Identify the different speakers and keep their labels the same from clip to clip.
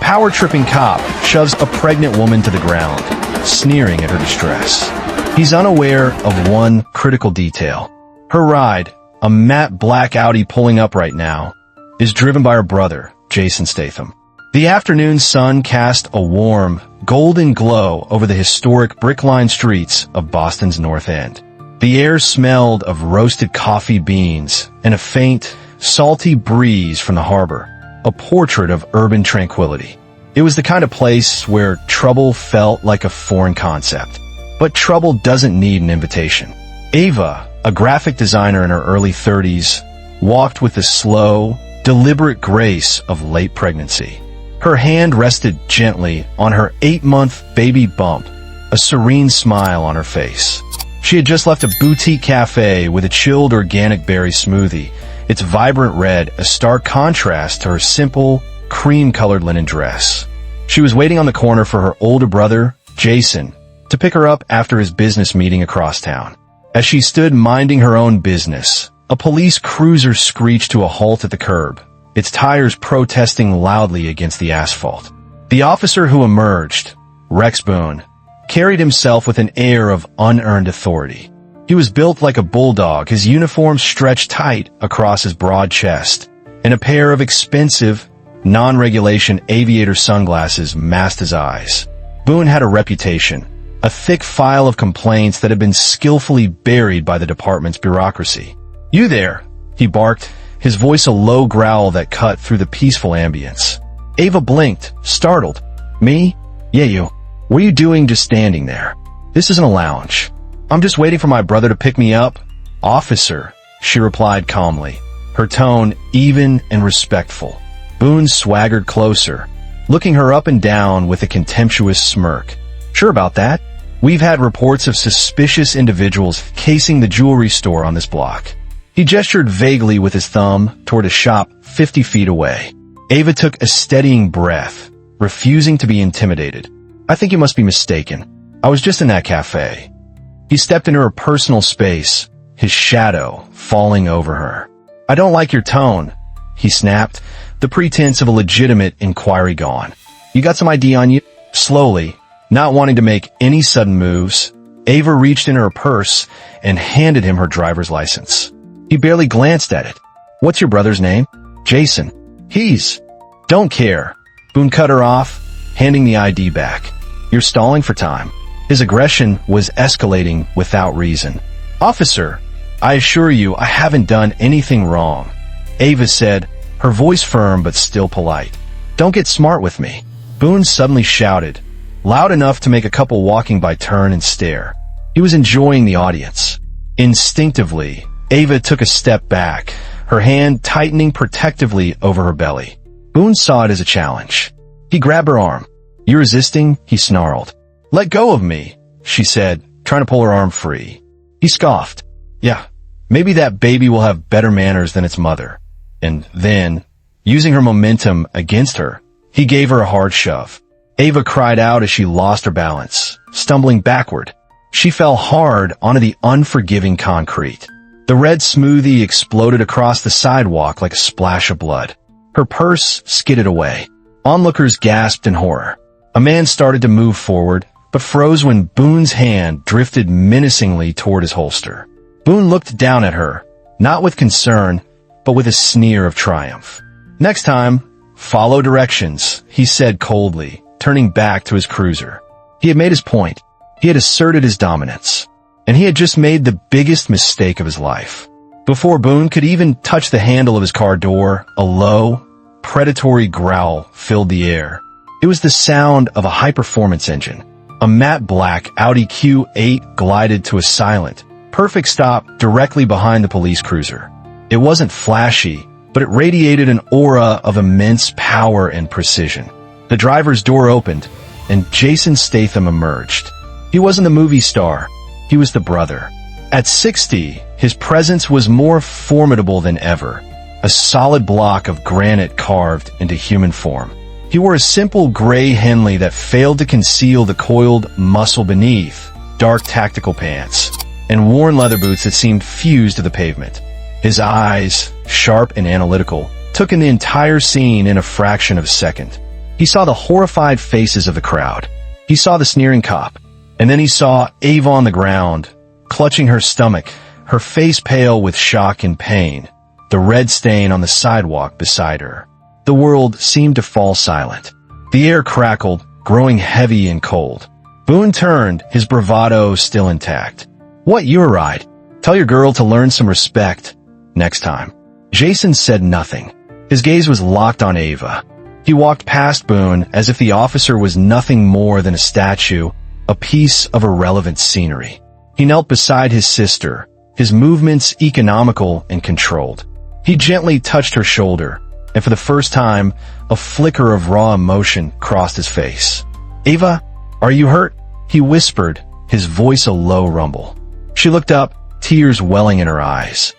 Speaker 1: power-tripping cop shoves a pregnant woman to the ground, sneering at her distress. He's unaware of one critical detail. Her ride, a matte black Audi pulling up right now, is driven by her brother, Jason Statham. The afternoon sun cast a warm, golden glow over the historic brick-lined streets of Boston's North End. The air smelled of roasted coffee beans and a faint, salty breeze from the harbor, a portrait of urban tranquility. It was the kind of place where trouble felt like a foreign concept. But trouble doesn't need an invitation. Ava, a graphic designer in her early 30s, walked with the slow, deliberate grace of late pregnancy. Her hand rested gently on her 8-month baby bump, a serene smile on her face. She had just left a boutique cafe with a chilled organic berry smoothie, its vibrant red a stark contrast to her simple, cream-colored linen dress. She was waiting on the corner for her older brother, Jason, to pick her up after his business meeting across town. As she stood minding her own business, a police cruiser screeched to a halt at the curb, its tires protesting loudly against the asphalt. The officer who emerged, Rex Boone, carried himself with an air of unearned authority. He was built like a bulldog, his uniform stretched tight across his broad chest, and a pair of expensive, non-regulation aviator sunglasses masked his eyes. Boone had a reputation, a thick file of complaints that had been skillfully buried by the department's bureaucracy. "You there," he barked, his voice a low growl that cut through the peaceful ambience. Ava blinked, startled. "Me? Yeah, you. What are you doing just standing there? This isn't a lounge." "I'm just waiting for my brother to pick me up." "Officer," she replied calmly, her tone even and respectful. Boone swaggered closer, looking her up and down with a contemptuous smirk. "Sure about that. We've had reports of suspicious individuals casing the jewelry store on this block." He gestured vaguely with his thumb toward a shop 50 feet away. Ava took a steadying breath, refusing to be intimidated. "I think you must be mistaken. I was just in that cafe." He stepped into her personal space, his shadow falling over her. "I don't like your tone," he snapped, the pretense of a legitimate inquiry gone. "You got some ID on you?" Slowly, not wanting to make any sudden moves, Ava reached into her purse and handed him her driver's license. He barely glanced at it. "What's your brother's name?" "Jason." "He's—" "Don't care." Boone cut her off, handing the ID back. "You're stalling for time." His aggression was escalating without reason. "Officer, I assure you I haven't done anything wrong," Ava said, her voice firm but still polite. "Don't get smart with me." Boone suddenly shouted, loud enough to make a couple walking by turn and stare. He was enjoying the audience. Instinctively, Ava took a step back, her hand tightening protectively over her belly. Boone saw it as a challenge. He grabbed her arm. "You resisting?" he snarled. "Let go of me," she said, trying to pull her arm free. He scoffed. "Yeah, maybe that baby will have better manners than its mother." And then, using her momentum against her, he gave her a hard shove. Ava cried out as she lost her balance, stumbling backward. She fell hard onto the unforgiving concrete. The red smoothie exploded across the sidewalk like a splash of blood. Her purse skidded away. Onlookers gasped in horror. A man started to move forward, but froze when Boone's hand drifted menacingly toward his holster. Boone looked down at her, not with concern, but with a sneer of triumph. "Next time, follow directions," he said coldly, turning back to his cruiser. He had made his point. He had asserted his dominance. And he had just made the biggest mistake of his life. Before Boone could even touch the handle of his car door, a low, predatory growl filled the air. It was the sound of a high-performance engine. A matte black Audi Q8 glided to a silent, perfect stop directly behind the police cruiser. It wasn't flashy, but it radiated an aura of immense power and precision. The driver's door opened, and Jason Statham emerged. He wasn't the movie star. He was the brother. At 60, his presence was more formidable than ever, a solid block of granite carved into human form. He wore a simple gray Henley that failed to conceal the coiled muscle beneath, dark tactical pants, and worn leather boots that seemed fused to the pavement. His eyes, sharp and analytical, took in the entire scene in a fraction of a second. He saw the horrified faces of the crowd. He saw the sneering cop. And then he saw Ava on the ground, clutching her stomach, her face pale with shock and pain, the red stain on the sidewalk beside her. The world seemed to fall silent. The air crackled, growing heavy and cold. Boone turned, his bravado still intact. "What, you a ride? Tell your girl to learn some respect next time." Jason said nothing. His gaze was locked on Ava. He walked past Boone as if the officer was nothing more than a statue, a piece of irrelevant scenery. He knelt beside his sister, his movements economical and controlled. He gently touched her shoulder, and for the first time, a flicker of raw emotion crossed his face. "Ava, are you hurt?" he whispered, his voice a low rumble. She looked up, tears welling in her eyes.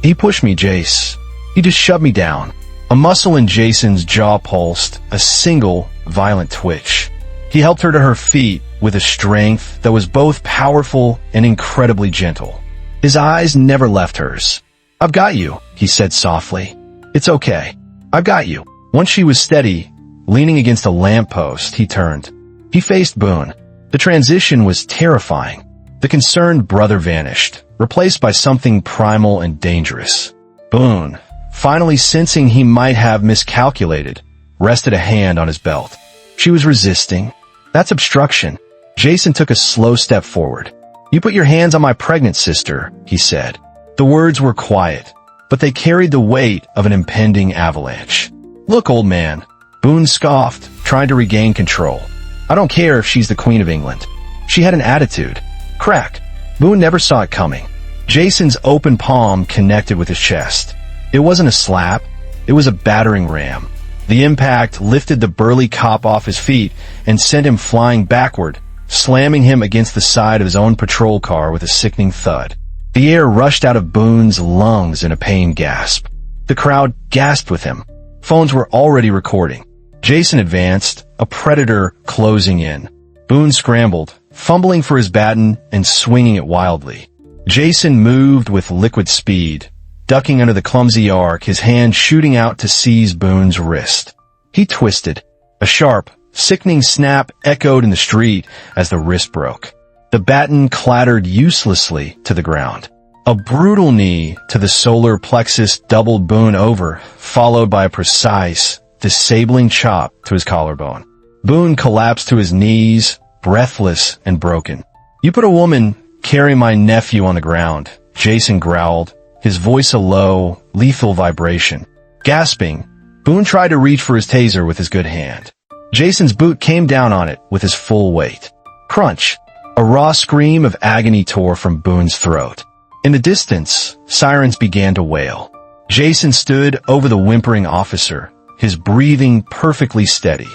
Speaker 1: "He pushed me, Jace. He just shoved me down." A muscle in Jason's jaw pulsed, a single, violent twitch. He helped her to her feet with a strength that was both powerful and incredibly gentle. His eyes never left hers. "I've got you," he said softly. "It's okay. I've got you." Once she was steady, leaning against a lamppost, he turned. He faced Boone. The transition was terrifying. The concerned brother vanished, replaced by something primal and dangerous. Boone, finally sensing he might have miscalculated, rested a hand on his belt. She was resisting. "That's obstruction." Jason took a slow step forward. "You put your hands on my pregnant sister," he said. The words were quiet, but they carried the weight of an impending avalanche. "Look, old man," Boone scoffed, trying to regain control. "I don't care if she's the Queen of England." She had an attitude. Crack. Boone never saw it coming. Jason's open palm connected with his chest. It wasn't a slap. It was a battering ram. The impact lifted the burly cop off his feet and sent him flying backward, slamming him against the side of his own patrol car with a sickening thud. The air rushed out of Boone's lungs in a pained gasp. The crowd gasped with him. Phones were already recording. Jason advanced, a predator closing in. Boone scrambled, fumbling for his baton and swinging it wildly. Jason moved with liquid speed, ducking under the clumsy arc, his hand shooting out to seize Boone's wrist. He twisted. A sharp, sickening snap echoed in the street as the wrist broke. The baton clattered uselessly to the ground. A brutal knee to the solar plexus doubled Boone over, followed by a precise, disabling chop to his collarbone. Boone collapsed to his knees, breathless and broken. "You put a woman carrying my nephew on the ground," Jason growled, his voice a low, lethal vibration. Gasping, Boone tried to reach for his taser with his good hand. Jason's boot came down on it with his full weight. Crunch! A raw scream of agony tore from Boone's throat. In the distance, sirens began to wail. Jason stood over the whimpering officer, his breathing perfectly steady.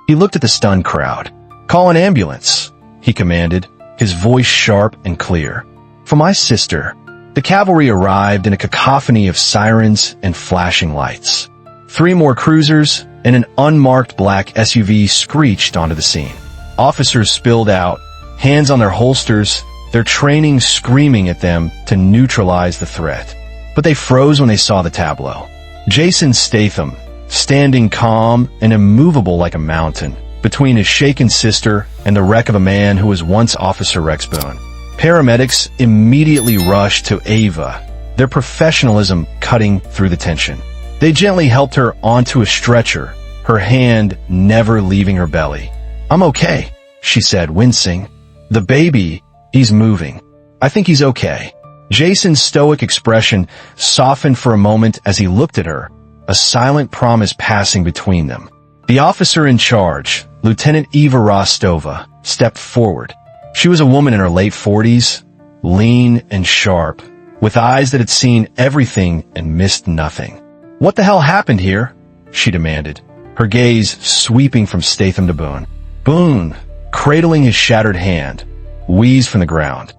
Speaker 1: He looked at the stunned crowd. "Call an ambulance," he commanded, his voice sharp and clear. "For my sister." The cavalry arrived in a cacophony of sirens and flashing lights. 3 more cruisers and an unmarked black SUV screeched onto the scene. Officers spilled out, hands on their holsters, their training screaming at them to neutralize the threat. But they froze when they saw the tableau. Jason Statham, standing calm and immovable like a mountain, between his shaken sister and the wreck of a man who was once Officer Rex Boone. Paramedics immediately rushed to Ava, their professionalism cutting through the tension. They gently helped her onto a stretcher, her hand never leaving her belly. "I'm okay," she said, wincing. "The baby, he's moving. I think he's okay." Jason's stoic expression softened for a moment as he looked at her, a silent promise passing between them. The officer in charge, Lieutenant Eva Rostova, stepped forward. She was a woman in her late 40s, lean and sharp, with eyes that had seen everything and missed nothing. "What the hell happened here?" she demanded, her gaze sweeping from Statham to Boone. Boone, cradling his shattered hand, wheezed from the ground.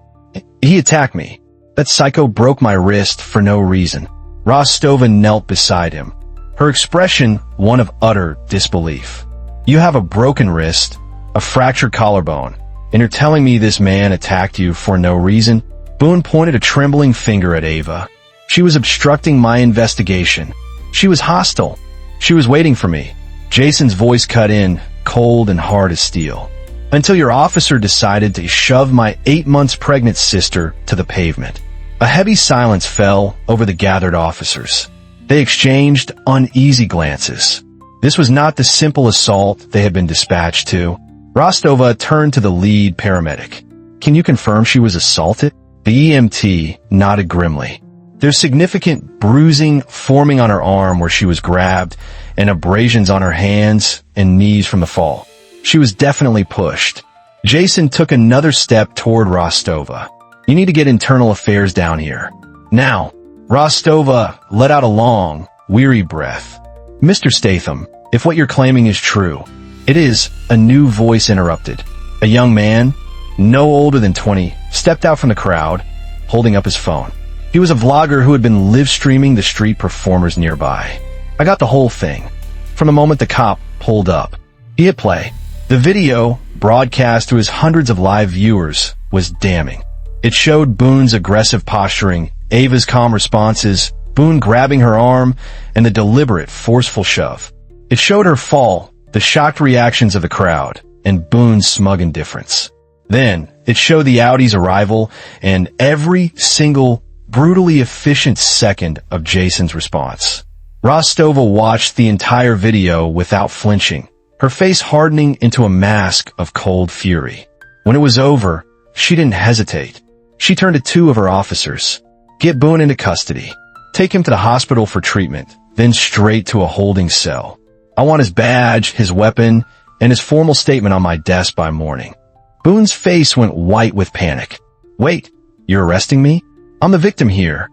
Speaker 1: "He attacked me. That psycho broke my wrist for no reason." Rostova knelt beside him, her expression one of utter disbelief. "You have a broken wrist, a fractured collarbone, and you're telling me this man attacked you for no reason?" Boone pointed a trembling finger at Ava. "She was obstructing my investigation. She was hostile. She was waiting for me. Jason's voice cut in, cold and hard as steel. "Until your officer decided to shove my 8 months pregnant sister to the pavement." A heavy silence fell over the gathered officers. They exchanged uneasy glances. This was not the simple assault they had been dispatched to. Rostova turned to the lead paramedic. "Can you confirm she was assaulted?" The EMT nodded grimly. There's significant bruising forming on her arm where she was grabbed, and abrasions on her hands and knees from the fall. She was definitely pushed. Jason took another step toward Rostova. "You need to get internal affairs down here. Now." Rostova let out a long, weary breath. "Mr. Statham, if what you're claiming is true." "It is," a new voice interrupted. A young man, no older than 20, stepped out from the crowd, holding up his phone. He was a vlogger who had been live-streaming the street performers nearby. "I got the whole thing." From the moment the cop pulled up, he hit play. The video, broadcast to his hundreds of live viewers, was damning. It showed Boone's aggressive posturing, Ava's calm responses, Boone grabbing her arm, and the deliberate, forceful shove. It showed her fall, the shocked reactions of the crowd, and Boone's smug indifference. Then, it showed the Audi's arrival and every single brutally efficient second of Jason's response. Rostova watched the entire video without flinching, her face hardening into a mask of cold fury. When it was over, she didn't hesitate. She turned to 2 of her officers. "Get Boone into custody. Take him to the hospital for treatment, then straight to a holding cell. I want his badge, his weapon, and his formal statement on my desk by morning." Boone's face went white with panic. "Wait, you're arresting me? I'm the victim here."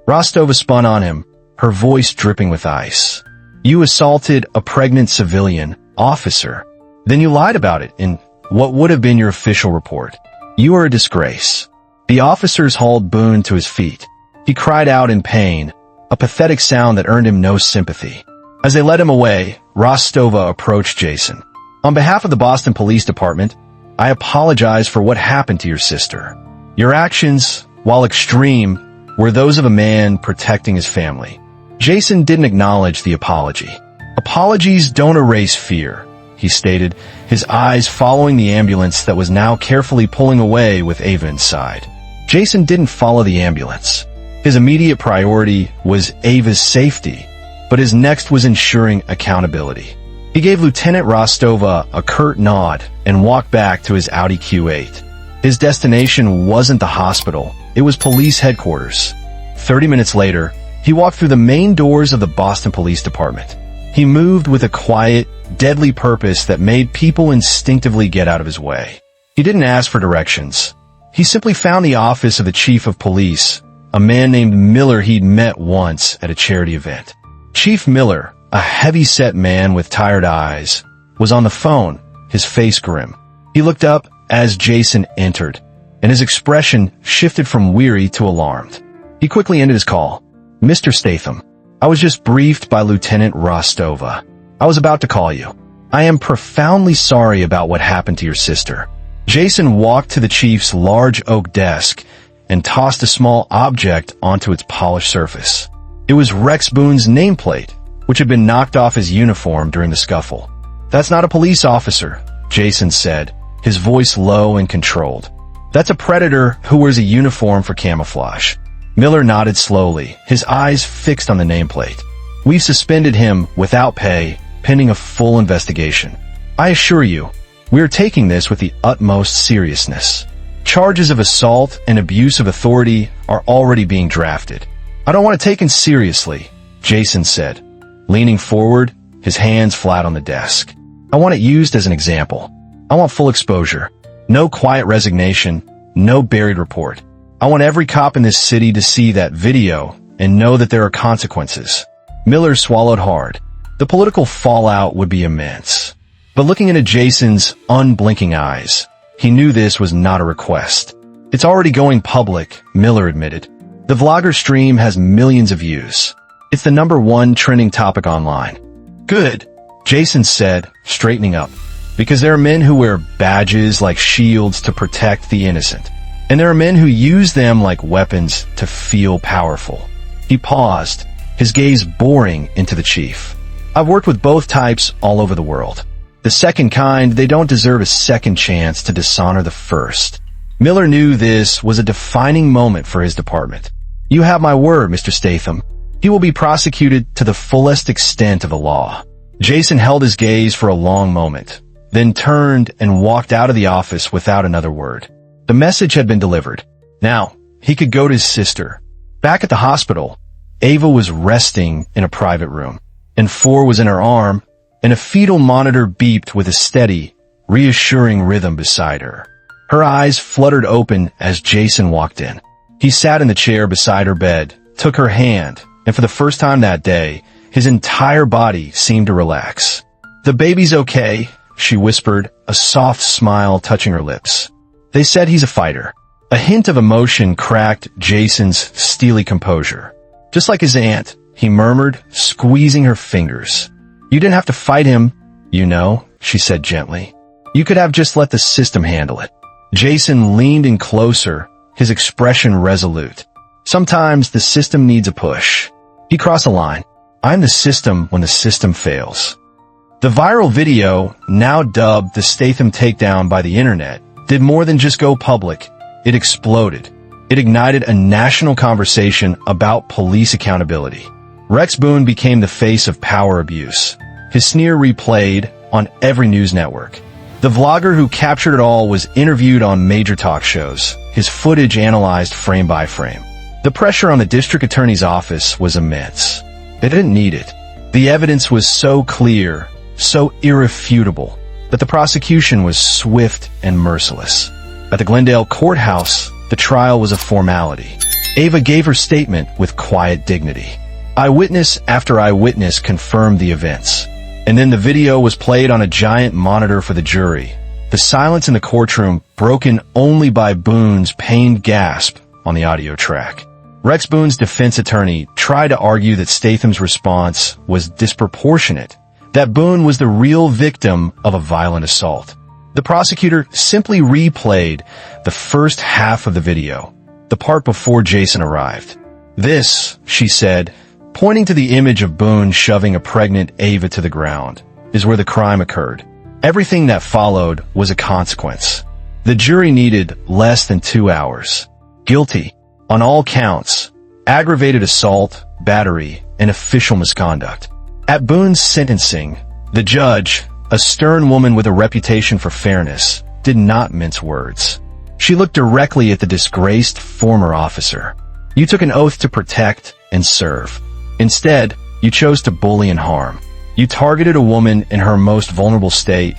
Speaker 1: Rostova spun on him, her voice dripping with ice. "You assaulted a pregnant civilian officer. Then you lied about it in what would have been your official report. You are a disgrace." The officers hauled Boone to his feet. He cried out in pain, a pathetic sound that earned him no sympathy. As they led him away, Rostova approached Jason. "On behalf of the Boston Police Department, I apologize for what happened to your sister. Your actions, while extreme, were those of a man protecting his family." Jason didn't acknowledge the apology. "Apologies don't erase fear," he stated, his eyes following the ambulance that was now carefully pulling away with Ava inside. Jason didn't follow the ambulance. His immediate priority was Ava's safety, but his next was ensuring accountability. He gave Lieutenant Rostova a curt nod and walked back to his Audi Q8. His destination wasn't the hospital, it was police headquarters. 30 minutes later, he walked through the main doors of the Boston Police Department. He moved with a quiet, deadly purpose that made people instinctively get out of his way. He didn't ask for directions. He simply found the office of the chief of police, a man named Miller he'd met once at a charity event. Chief Miller, a heavy-set man with tired eyes, was on the phone, his face grim. He looked up as Jason entered, and his expression shifted from weary to alarmed. He quickly ended his call. "Mr. Statham, I was just briefed by Lieutenant Rostova. I was about to call you. I am profoundly sorry about what happened to your sister." Jason walked to the chief's large oak desk and tossed a small object onto its polished surface. It was Rex Boone's nameplate, which had been knocked off his uniform during the scuffle. "That's not a police officer," Jason said, his voice low and controlled. "That's a predator who wears a uniform for camouflage." Miller nodded slowly, his eyes fixed on the nameplate. "We've suspended him without pay, pending a full investigation. I assure you, we are taking this with the utmost seriousness. Charges of assault and abuse of authority are already being drafted." "I don't want it taken seriously," Jason said, leaning forward, his hands flat on the desk. "I want it used as an example. I want full exposure. No quiet resignation, no buried report. I want every cop in this city to see that video and know that there are consequences." Miller swallowed hard. The political fallout would be immense. But looking into Jason's unblinking eyes, he knew this was not a request. "It's already going public," Miller admitted. "The vlogger stream has millions of views. It's the #1 trending topic online." "Good," Jason said, straightening up. "Because there are men who wear badges like shields to protect the innocent. And there are men who use them like weapons to feel powerful." He paused, his gaze boring into the chief. I've worked with both types all over the world. The second kind, they don't deserve a second chance to dishonor the first. Miller knew this was a defining moment for his department. You have my word, Mr. Statham. He will be prosecuted to the fullest extent of the law. Jason held his gaze for a long moment, then turned and walked out of the office without another word. The message had been delivered. Now, he could go to his sister. Back at the hospital, Ava was resting in a private room, and 4 was in her arm, and a fetal monitor beeped with a steady, reassuring rhythm beside her. Her eyes fluttered open as Jason walked in. He sat in the chair beside her bed, took her hand, and for the first time that day, his entire body seemed to relax. "The baby's okay," she whispered, a soft smile touching her lips. "They said he's a fighter." A hint of emotion cracked Jason's steely composure. "Just like his aunt," he murmured, squeezing her fingers. "You didn't have to fight him, you know," she said gently. "You could have just let the system handle it." Jason leaned in closer, his expression resolute. "Sometimes the system needs a push." He crossed a line. "I'm the system when the system fails." The viral video, now dubbed the Statham takedown by the internet, did more than just go public. It exploded. It ignited a national conversation about police accountability. Rex Boone became the face of power abuse. His sneer replayed on every news network. The vlogger who captured it all was interviewed on major talk shows, his footage analyzed frame by frame. The pressure on the district attorney's office was immense. They didn't need it. The evidence was so clear, so irrefutable, that the prosecution was swift and merciless. At the Glendale courthouse, the trial was a formality. Ava gave her statement with quiet dignity. Eyewitness after eyewitness confirmed the events. And then the video was played on a giant monitor for the jury. The silence in the courtroom broken only by Boone's pained gasp on the audio track. Rex Boone's defense attorney tried to argue that Statham's response was disproportionate, that Boone was the real victim of a violent assault. The prosecutor simply replayed the first half of the video, the part before Jason arrived. "This," she said, pointing to the image of Boone shoving a pregnant Ava to the ground, "is where the crime occurred. Everything that followed was a consequence." The jury needed less than 2 hours. Guilty on all counts, aggravated assault, battery, and official misconduct. At Boone's sentencing, the judge, a stern woman with a reputation for fairness, did not mince words. She looked directly at the disgraced former officer. "You took an oath to protect and serve. Instead, you chose to bully and harm. You targeted a woman in her most vulnerable state,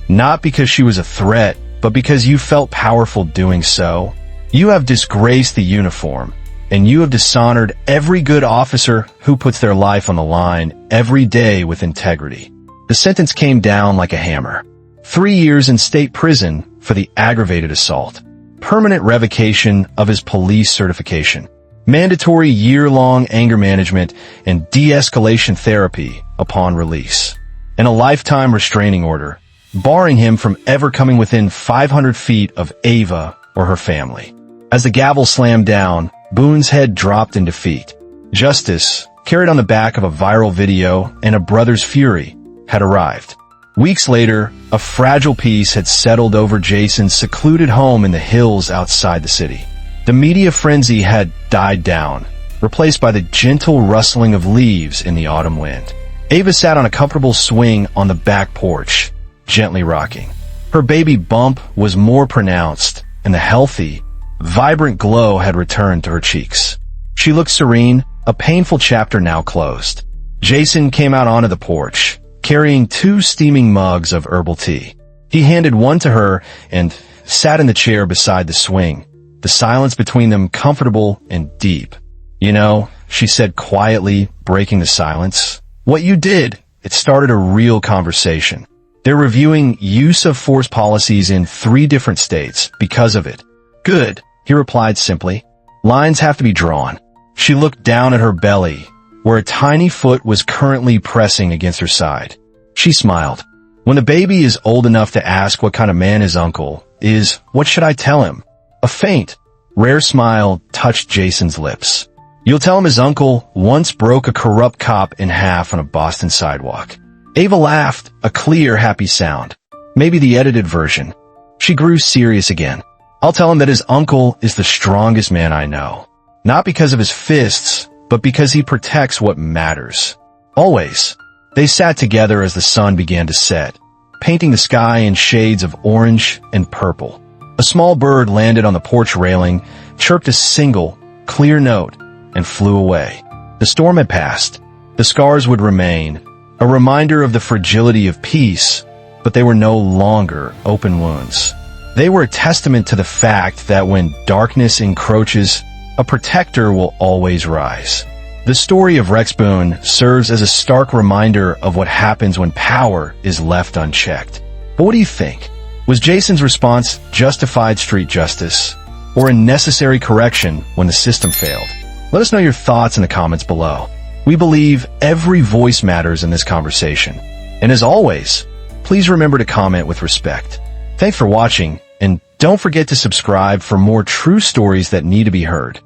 Speaker 1: not because she was a threat, but because you felt powerful doing so. You have disgraced the uniform, and you have dishonored every good officer who puts their life on the line every day with integrity." The sentence came down like a hammer. 3 years in state prison for the aggravated assault. Permanent revocation of his police certification. Mandatory year-long anger management and de-escalation therapy upon release. And a lifetime restraining order, barring him from ever coming within 500 feet of Ava or her family. As the gavel slammed down, Boone's head dropped in defeat. Justice, carried on the back of a viral video and a brother's fury, had arrived. Weeks later, a fragile peace had settled over Jason's secluded home in the hills outside the city. The media frenzy had died down, replaced by the gentle rustling of leaves in the autumn wind. Ava sat on a comfortable swing on the back porch, gently rocking. Her baby bump was more pronounced, and the healthy, vibrant glow had returned to her cheeks. She looked serene, a painful chapter now closed. Jason came out onto the porch, carrying 2 steaming mugs of herbal tea. He handed one to her and sat in the chair beside the swing, the silence between them comfortable and deep. "You know," she said quietly, breaking the silence, "what you did, it started a real conversation. They're reviewing use of force policies in 3 different states because of it." "Good," he replied simply. "Lines have to be drawn." She looked down at her belly, where a tiny foot was currently pressing against her side. She smiled. "When the baby is old enough to ask what kind of man his uncle is, what should I tell him?" A faint, rare smile touched Jason's lips. You'll tell him his uncle once broke a corrupt cop in half on a Boston sidewalk. Ava laughed, a clear, happy sound. Maybe the edited version. She grew serious again. I'll tell him that his uncle is the strongest man I know. Not because of his fists, but because he protects what matters. Always. They sat together as the sun began to set, painting the sky in shades of orange and purple. A small bird landed on the porch railing, chirped a single, clear note, and flew away. The storm had passed. The scars would remain, a reminder of the fragility of peace, but they were no longer open wounds. They were a testament to the fact that when darkness encroaches, a protector will always rise. The story of Rex Boone serves as a stark reminder of what happens when power is left unchecked. But what do you think? Was Jason's response justified street justice, or a necessary correction when the system failed? Let us know your thoughts in the comments below. We believe every voice matters in this conversation. And as always, please remember to comment with respect. Thanks for watching, and don't forget to subscribe for more true stories that need to be heard.